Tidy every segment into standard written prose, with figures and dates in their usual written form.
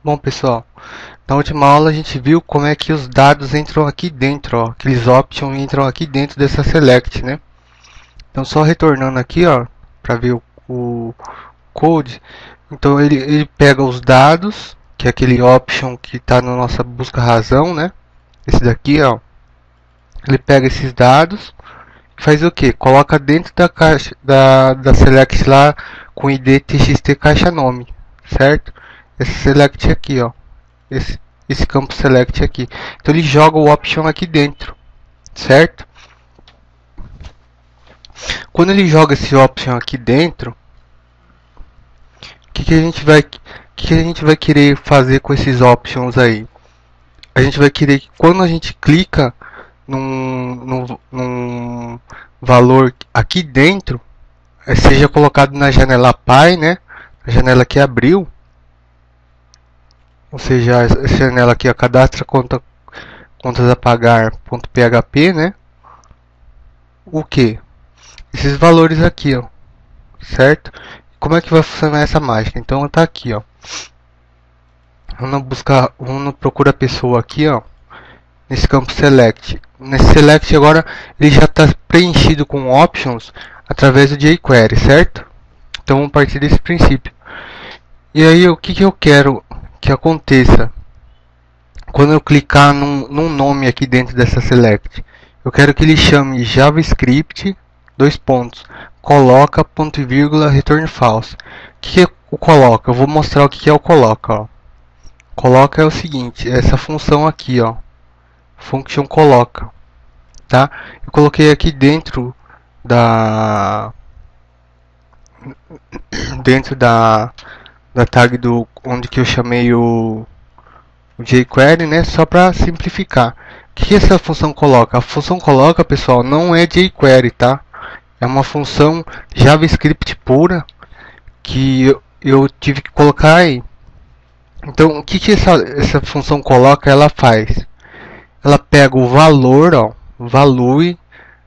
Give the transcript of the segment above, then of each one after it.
Bom, pessoal, na última aula a gente viu como é que os dados entram aqui dentro, ó, aqueles options entram aqui dentro dessa select, né? Então, só retornando aqui, ó, para ver o code. Então, ele pega os dados, que é aquele option que está na nossa busca razão, né? Esse daqui, ó. Ele pega esses dados e faz o que? Coloca dentro da caixa da select lá com id txt caixa nome, certo? Esse select aqui, ó. Esse campo select aqui. Então ele joga o option aqui dentro, certo? Quando ele joga esse option aqui dentro, o que a gente vai querer fazer com esses options aí? A gente vai querer que quando a gente clica num valor aqui dentro, seja colocado na janela Py, né? A janela que abriu, ou seja, essa janela aqui, a cadastra contas a pagar.php, né? O que? Esses valores aqui, ó, certo? Como é que vai funcionar essa mágica? Então tá aqui, ó. Vamos no procura pessoa aqui, ó, nesse campo select. Nesse select agora ele já está preenchido com options através do jQuery, certo? Então vamos partir desse princípio. E aí o que eu quero que aconteça quando eu clicar num nome aqui dentro dessa select? Eu quero que ele chame JavaScript coloca ponto e vírgula return false. O que é o coloca? Eu vou mostrar o que é o coloca, ó. Coloca é o seguinte, essa função aqui, ó, function coloca, tá? Eu coloquei aqui dentro da tag do onde que eu chamei o jQuery, né? Só para simplificar. O que essa função coloca? A função coloca, pessoal, não é jQuery, tá? É uma função JavaScript pura que eu tive que colocar aí. Então, o que essa função coloca? Ela faz? Ela pega o valor, ó, value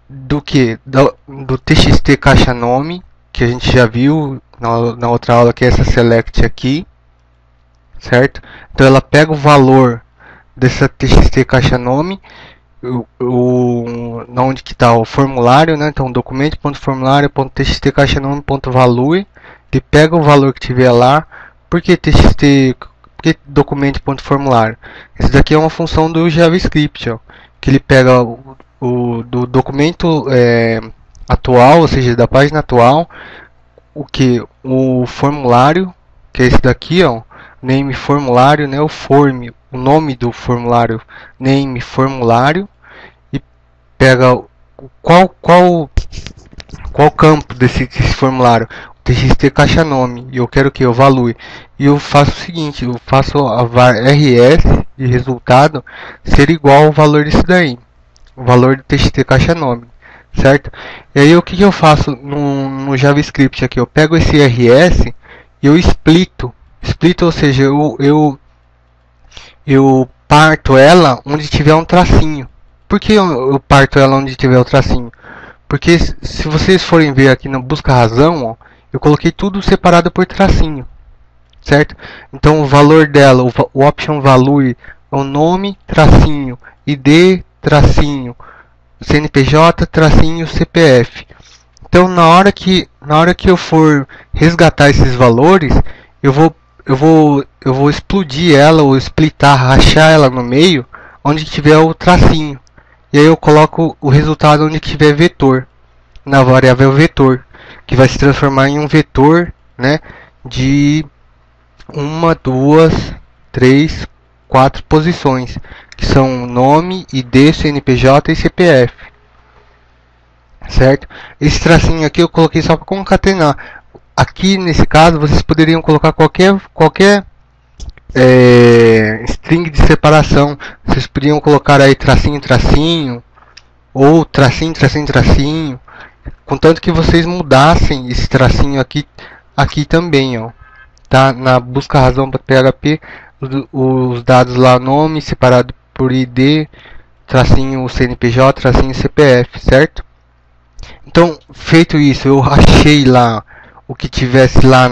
do que? Do txt caixa nome, que a gente já viu na outra aula, que é essa select aqui, certo? Então, ela pega o valor dessa txt caixa nome, onde que está o formulário, né? Então documento.formulário.txt caixa nome.value, ele pega o valor que tiver lá. Por que txt? Por que documento.formulário? Esse daqui é uma função do JavaScript, ó, que ele pega do documento atual, ou seja, da página atual, o formulário, que é esse daqui, ó, name formulário, né? O nome do formulário, name formulário, e pega qual campo desse formulário, o txt caixa nome, e eu quero que eu value. E eu faço o seguinte, eu faço a var rs de resultado ser igual ao valor disso daí, o valor do txt caixa nome, certo? E aí o que eu faço no JavaScript aqui? Eu pego esse rs e eu splito, ou seja, eu parto ela onde tiver um tracinho. Por que eu parto ela onde tiver o tracinho? Porque se vocês forem ver aqui na busca razão, ó, eu coloquei tudo separado por tracinho, certo? Então o valor dela, o option value, é o nome, tracinho, id, tracinho, CNPJ, tracinho, CPF. Então na hora que eu for resgatar esses valores, eu vou explodir ela, ou splitar, rachar ela no meio, onde tiver o tracinho. E aí eu coloco o resultado onde tiver vetor, na variável vetor, que vai se transformar em um vetor, né, de 1, 2, 3, 4 posições, que são nome, ID, CNPJ e CPF. Certo? Esse tracinho aqui eu coloquei só para concatenar. Aqui nesse caso vocês poderiam colocar qualquer string de separação. Vocês poderiam colocar aí tracinho, tracinho, ou tracinho, tracinho, tracinho, contanto que vocês mudassem esse tracinho aqui também, ó, tá? Na busca razão para PHP, os dados lá, nome separado por ID, tracinho CNPJ, tracinho CPF, certo? Então, feito isso, eu achei lá o que tivesse lá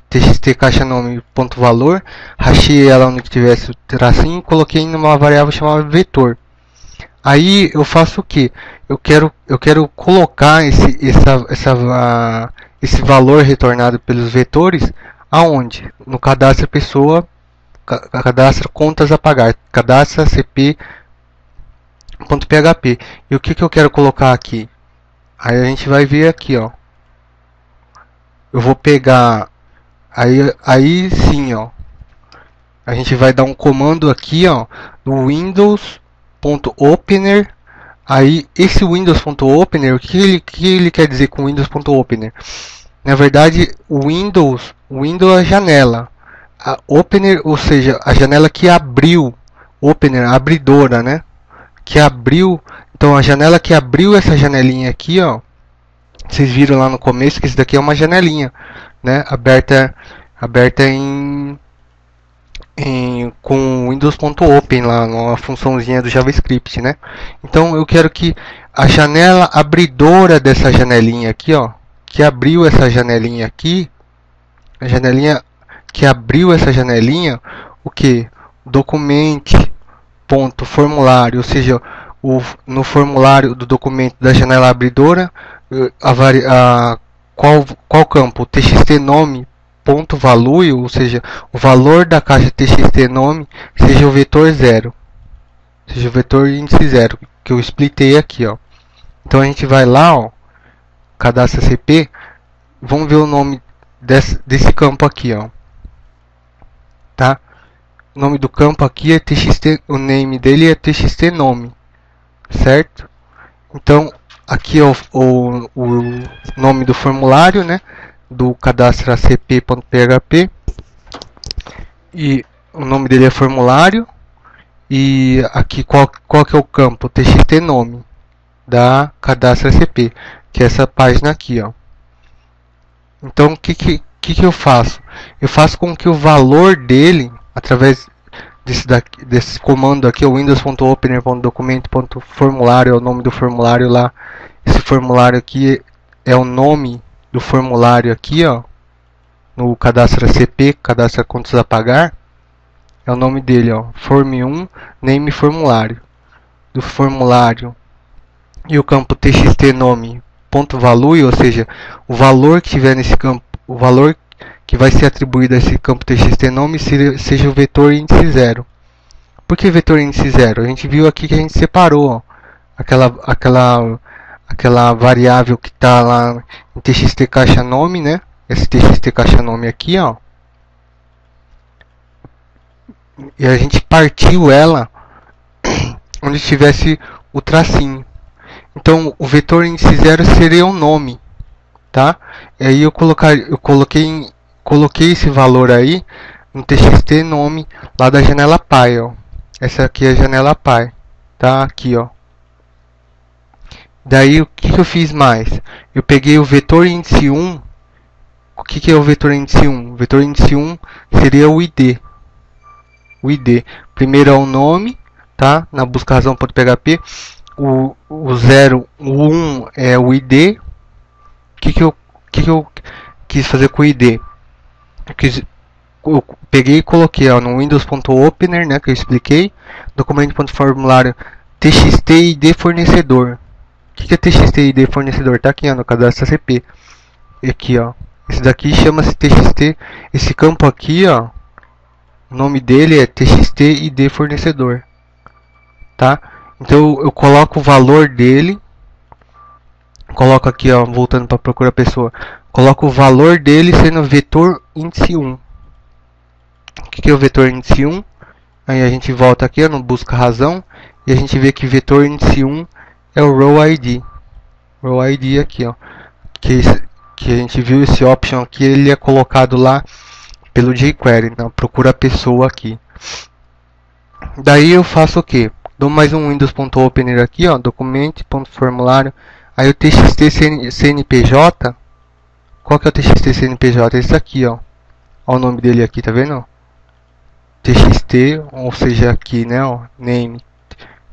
txt caixa nome ponto valor, rachei ela onde tivesse o tracinho e coloquei numa variável chamada vetor. Aí eu faço o que? Eu quero colocar esse valor retornado pelos vetores aonde? No cadastro pessoa, cadastro contas a pagar, cadastro cp.php. E o que eu quero colocar aqui? Aí a gente vai ver aqui, ó. Eu vou pegar, aí sim, ó. A gente vai dar um comando aqui, ó, no Windows.opener. Aí esse Windows.opener, o que ele quer dizer com Windows.opener? Na verdade, o Windows é a janela. A opener, ou seja, a janela que abriu, opener, abridora, né? Que abriu, então a janela que abriu essa janelinha aqui, ó. Vocês viram lá no começo que isso daqui é uma janelinha, né? Aberta com Windows.open lá, uma funçãozinha do JavaScript, né? Então eu quero que a janela abridora dessa janelinha aqui, ó, que abriu essa janelinha aqui, a janelinha que abriu essa janelinha, o que? Document.formulário, ou seja, no formulário do documento da janela abridora, qual campo? txt nome ponto value, ou seja, o valor da caixa txt nome seja o vetor 0, seja o vetor índice 0, que eu splitei aqui, ó. Então a gente vai lá, ó, cadastra cp, vamos ver o nome desse campo aqui, ó. Tá? O nome do campo aqui é txt, o name dele é txt nome, certo? Então aqui é o nome do formulário, né? Do cadastro cp.php, e o nome dele é formulário, e aqui qual que é o campo? txt nome da cadastro cp, que é essa página aqui, ó. Então o que eu faço? Eu faço com que o valor dele, através desse comando aqui, o windows.opener.documento.formulário, é o nome do formulário lá. Esse formulário aqui é o nome do formulário aqui, ó, no cadastro cp, cadastro contas a pagar, é o nome dele, ó, form1 name formulário, do formulário, e o campo txt nome ponto value, ou seja, o valor que tiver nesse campo, o valor que vai ser atribuído a esse campo txt nome seja o vetor índice 0. Por que vetor índice 0? A gente viu aqui que a gente separou, ó, aquela variável que está lá em txt caixa nome, né? Esse txt caixa nome aqui, ó. E a gente partiu ela onde tivesse o tracinho. Então o vetor índice 0 seria o nome, tá? E aí eu coloquei esse valor aí no txt nome lá da janela py, ó. Essa aqui é a janela py, tá? Aqui, ó. Daí o que eu fiz mais? Eu peguei o vetor índice 1. O que é o vetor índice 1? O vetor índice 1 seria o ID. O ID. Primeiro é o nome, tá? Na busca razão.php. O 0, o 1 é o ID. O que eu quis fazer com o ID? Eu peguei e coloquei, ó, no Windows.opener, né, que eu expliquei, documento.formulário txt id fornecedor. O que é txt id fornecedor? Tá aqui, ó, no cadastro cp. Aqui, ó, esse daqui chama-se txt, esse campo aqui, ó, o nome dele é txt id fornecedor, tá? Então eu coloco o valor dele, coloco aqui, ó, voltando para procura pessoa, coloco o valor dele sendo vetor índice 1. O que é o vetor índice 1? Aí a gente volta aqui, ó, no busca razão, e a gente vê que vetor índice 1 é o row ID. Row ID aqui, ó, que a gente viu esse option aqui, ele é colocado lá pelo jQuery, na procura pessoa aqui. Daí eu faço o que? Dou mais um Windows.opener aqui, ó, documento.formulário. Aí o txt CNPJ, qual que é o txt CNPJ? Esse aqui, ó. Olha o nome dele aqui, tá vendo? TXT, ou seja, aqui, né, ó, name.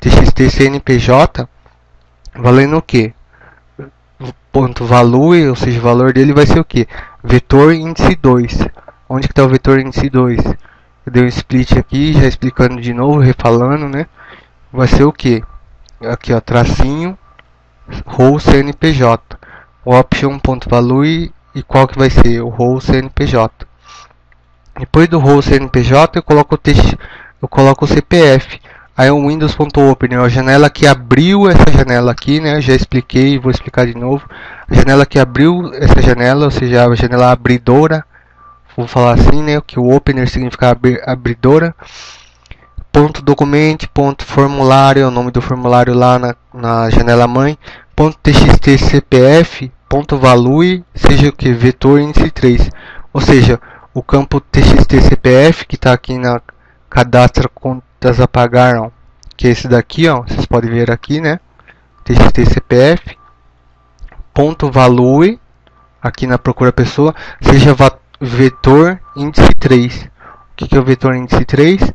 TXT CNPJ, valendo o que? Ponto value, ou seja, o valor dele vai ser o que? vetor índice 2. Onde que está o vetor índice 2? Eu dei um split aqui, já explicando de novo, refalando, né? Vai ser o que? Aqui, ó, tracinho, row CNPJ, option.value, e qual que vai ser? O row CNPJ. Depois do row CNPJ, eu coloco o texto, eu coloco o CPF. Aí o Windows.open, a janela que abriu essa janela aqui, né? Eu já expliquei, vou explicar de novo. A janela que abriu essa janela, ou seja, a janela abridora, vou falar assim, né? Que o opener significa abridora. Ponto documento, ponto formulário, o nome do formulário lá na janela mãe. Ponto txt CPF, ponto value, seja o que? Vetor índice 3. Ou seja, o campo txt CPF que está aqui na cadastro contas a pagar, que é esse daqui, ó, vocês podem ver aqui, né? txt CPF, ponto value, aqui na procura pessoa, seja vetor índice 3. O que é o vetor índice 3?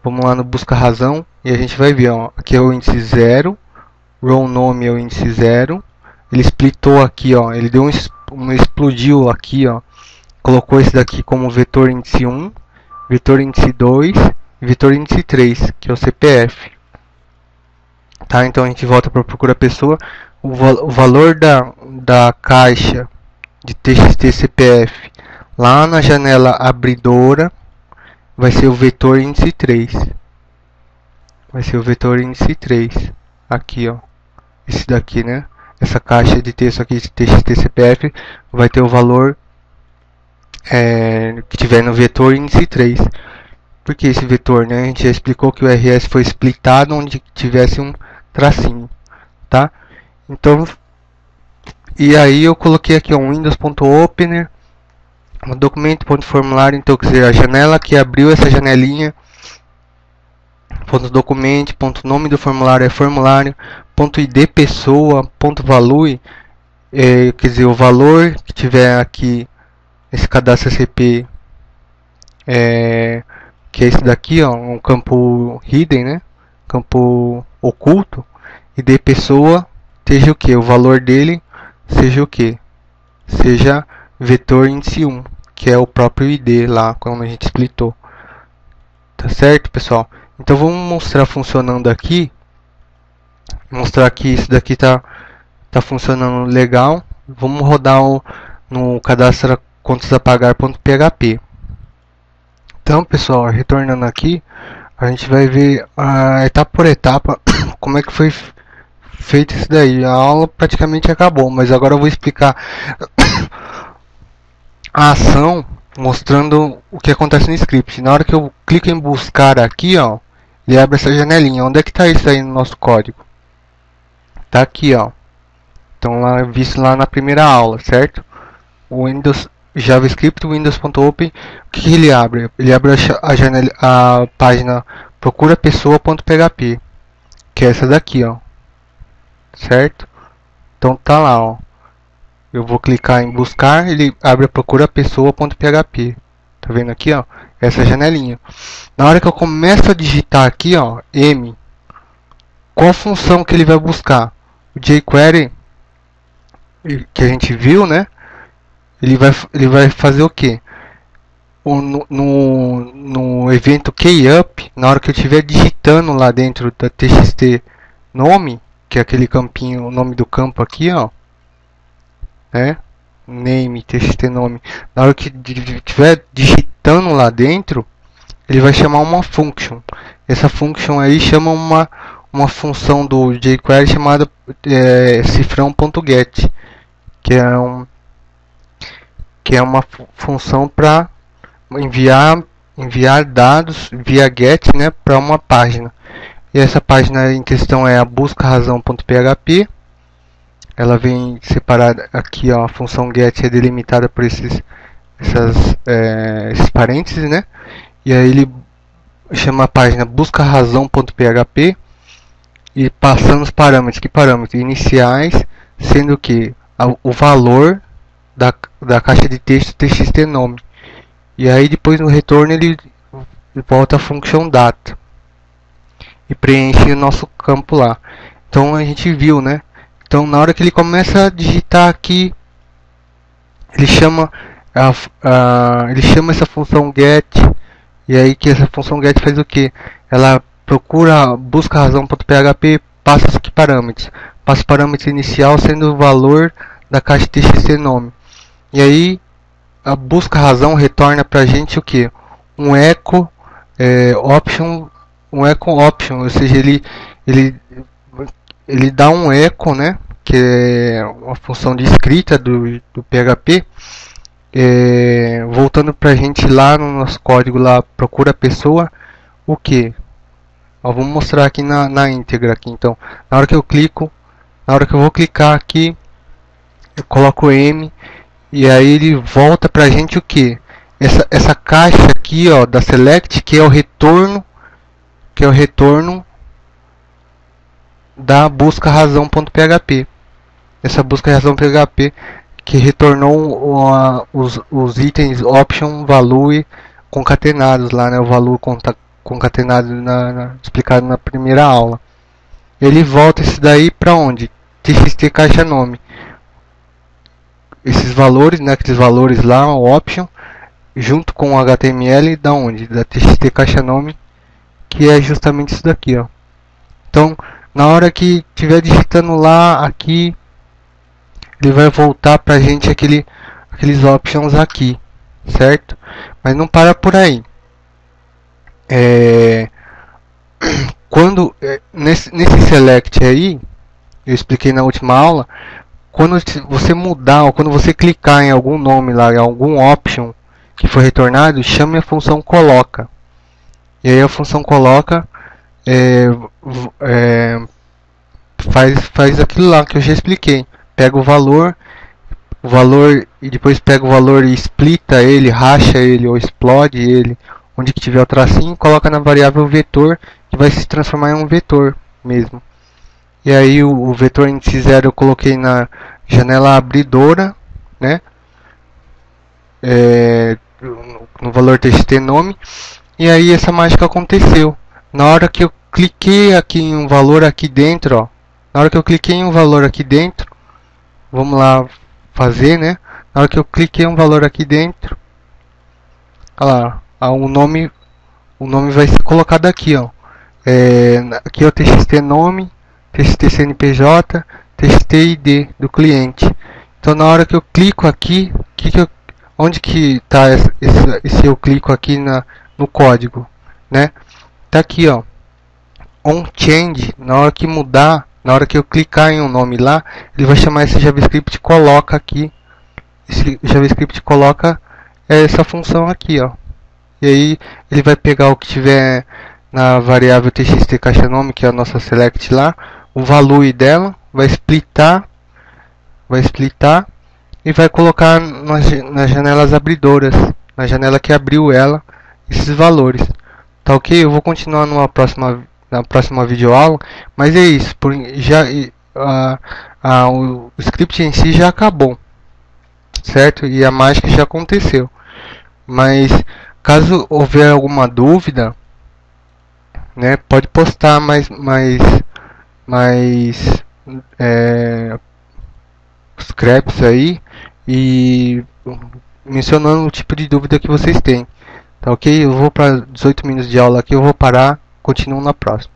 Vamos lá no busca razão e a gente vai ver, ó, aqui é o índice 0, row nome é o índice 0, ele splitou aqui, ó, ele deu explodiu aqui, ó, colocou esse daqui como vetor índice 1, vetor índice 2 e vetor índice 3, que é o CPF. Tá? Então a gente volta para procura pessoa, o valor da caixa de txt CPF lá na janela abridora vai ser o vetor índice 3. Vai ser o vetor índice 3. Aqui, ó. Esse daqui, né? Essa caixa de texto aqui de txt CPF vai ter o valor que tiver no vetor índice 3. Por que esse vetor, né? A gente já explicou que o RS foi splitado onde tivesse um tracinho, tá? Então, e aí eu coloquei aqui um Windows.opener, um documento.formulário, então quer dizer, a janela que abriu essa janelinha, ponto documento, ponto nome do formulário é formulário, ponto ID pessoa, ponto value, quer dizer, o valor que tiver aqui esse cadastro SCP, que é esse daqui, ó, um campo hidden, né? Campo oculto, ID pessoa, seja o que? O valor dele seja o que? Seja vetor índice 1, que é o próprio ID lá, como a gente splitou. Tá certo, pessoal? Então vamos mostrar funcionando aqui. Mostrar que isso daqui tá funcionando legal. Vamos rodar no cadastro contas a pagar.php. Então, pessoal, retornando aqui, a gente vai ver etapa por etapa como é que foi feito isso daí. A aula praticamente acabou, mas agora eu vou explicar a ação mostrando o que acontece no script. Na hora que eu clico em buscar aqui, ó, ele abre essa janelinha. Onde é que está isso aí no nosso código? Tá aqui, ó. Então lá visto lá na primeira aula, certo? O Windows JavaScript Windows.open, o que ele abre? Ele abre a página procura pessoa.php, que é essa daqui, ó. Certo? Então tá lá, ó. Eu vou clicar em buscar, ele abre a procura pessoa.php. Tá vendo aqui, ó? Essa janelinha. Na hora que eu começo a digitar aqui, ó, M, qual função que ele vai buscar? O jQuery que a gente viu, né? Ele vai fazer o que? No evento keyup, na hora que eu estiver digitando lá dentro da txt nome, que é aquele campinho, o nome do campo aqui, ó, né? Name, txt nome. Na hora que estiver digitando lá dentro, ele vai chamar uma function. Essa function aí chama uma função do jQuery chamada cifrão.get, que é uma função para enviar dados via get, né, para uma página. E essa página em questão é a busca razão.php. Ela vem separada aqui, ó, a função get é delimitada por esses parênteses, né? E aí ele chama a página busca razão.php e passando os parâmetros. Que parâmetros? Iniciais, sendo que o valor da caixa de texto txt nome. E aí depois no retorno ele volta a function data e preenche o nosso campo lá. Então a gente viu, né? Então na hora que ele começa a digitar aqui, ele chama ele chama essa função get, e aí que essa função get faz o que? Ela procura, busca razão.php, passa os parâmetros. Passa o parâmetro inicial sendo o valor da caixa txt nome. E aí a busca razão retorna pra gente o que? Um echo option, ou seja, ele dá um echo, né? Que é uma função de escrita do PHP. Voltando pra gente lá no nosso código lá, procura a pessoa, o que? Vamos mostrar aqui na íntegra aqui. Então, na hora que eu vou clicar aqui, eu coloco M, e aí ele volta pra gente o que? Essa caixa aqui, ó, da select, que é o retorno da busca razão.php. Essa busca razão.php que retornou os itens option value concatenados lá, né? O value concatenado explicado na primeira aula. Ele volta esse daí para onde? Txt caixa nome. Esses valores, né? Aqueles valores lá, o option, junto com o HTML da onde? Da txt caixa nome, que é justamente isso daqui, ó. Então, na hora que estiver digitando lá, aqui, ele vai voltar pra gente aqueles options aqui, certo? Mas não para por aí. Quando nesse select aí, eu expliquei na última aula, quando você mudar ou quando você clicar em algum nome lá, em algum option que foi retornado, chame a função coloca. E aí a função coloca faz aquilo lá que eu já expliquei. Pega o valor e depois pega o valor e splita ele, racha ele ou explode ele, onde que tiver o tracinho, coloca na variável vetor, que vai se transformar em um vetor mesmo. E aí o vetor índice 0 eu coloquei na janela abridora, né? No valor txt nome. E aí essa mágica aconteceu. Na hora que eu cliquei aqui em um valor aqui dentro, ó, na hora que eu cliquei em um valor aqui dentro, vamos lá fazer, né? Na hora que eu cliquei um valor aqui dentro, olha lá, o nome vai ser colocado aqui, ó. Aqui é o txt nome, txt cnpj, txt id do cliente. Então na hora que eu clico aqui, onde que está esse eu clico aqui no código, né? Tá aqui, ó, on change. Na hora que mudar, na hora que eu clicar em um nome lá, ele vai chamar esse JavaScript coloca aqui. Esse JavaScript coloca essa função aqui, ó. E aí ele vai pegar o que tiver na variável txt caixa nome, que é a nossa select lá, o value dela, vai splitar e vai colocar nas janelas abridoras, na janela que abriu ela, esses valores. Tá ok? Eu vou continuar na próxima videoaula, mas é isso. O script em si já acabou, certo? E a mágica já aconteceu. Mas caso houver alguma dúvida, né, pode postar mais scraps aí e mencionando o tipo de dúvida que vocês têm. Tá ok? Eu vou para 18 minutos de aula aqui, eu vou parar, continuo na próxima.